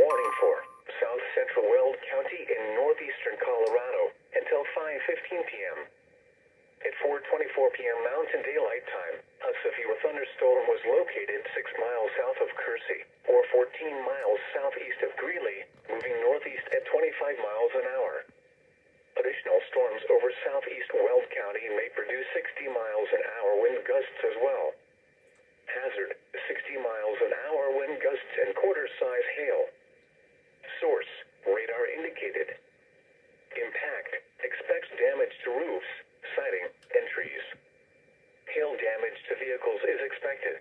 warning for south central Weld County in northeastern Colorado until 5:15 p.m. At 4:24 p.m. Mountain Daylight Time, a severe thunderstorm was located 6 miles south of Kersey, or 14 miles southeast of Greeley, moving northeast at 25 miles an hour. Additional storms over southeast Weld County may produce 60 miles an hour wind gusts as well. Hazard, 60 miles an hour wind gusts and quarter-size hail. Source, radar indicated. Impact, expects damage to roofs, siding, and trees. Hail damage to vehicles is expected.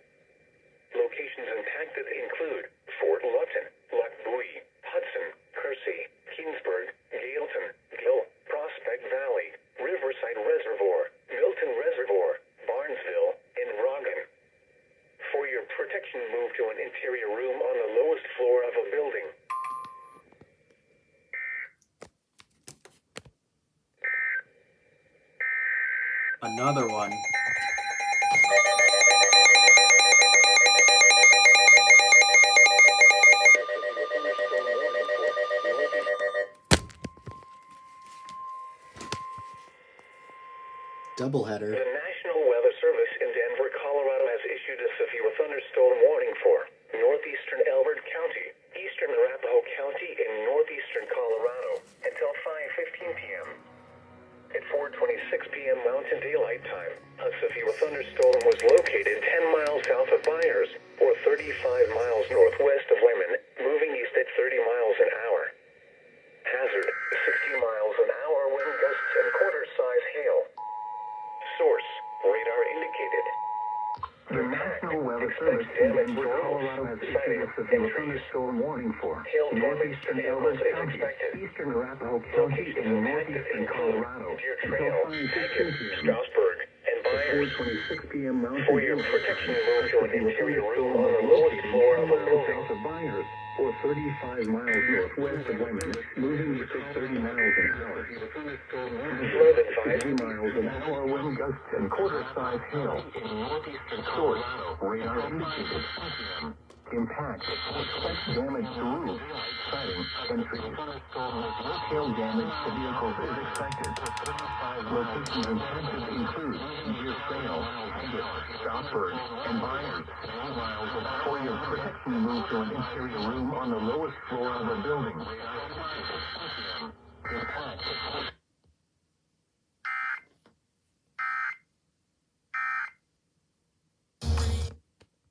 Locations impacted include Fort Lupton, Lac Bowie, Hudson, Kersey, Keensburg, Gailton, Gill, Prospect Valley, Riverside Reservoir, Milton Reservoir, Barnesville, and Roggen. For your protection, move to an interior room on the lowest floor of a building. Another one. Doubleheader. The National Weather Service in Denver, Colorado has issued a severe thunderstorm warning for northeastern Elbert County, eastern Arapahoe County, and northeastern Colorado until 5:15 p.m. At 4:26 p.m. Mountain Daylight Time, a severe thunderstorm was located 10 miles south of Byers, or 35 miles northwest of Lemon, moving east at 30 miles an hour. Hazard, 60 miles an hour wind gusts and quarter-size hail. Source, radar indicated. The National Weather Service in Denver, Colorado has issued a severe thunderstorm warning for northeastern Elbert County, eastern Arapahoe County, and northeastern Colorado until 5:15 p.m. Strasburg and Byers. 4:26 p.m. Mountain For your protection, move to an interior room on the lowest floor of a building. South of Byers, or 35 miles northwest of Lemon, moving east at 30 miles an hour. Flood advisory. 50 miles an hour wind gusts and quarter-size hail. Source, radar indicated. Impact, expects damage to roofs, siding, and trees. Hail damage to vehicles is expected. Locations impacted include Deer Trail, Strasburg, and Byers. For your protection, move to an interior room on the lowest floor of a building.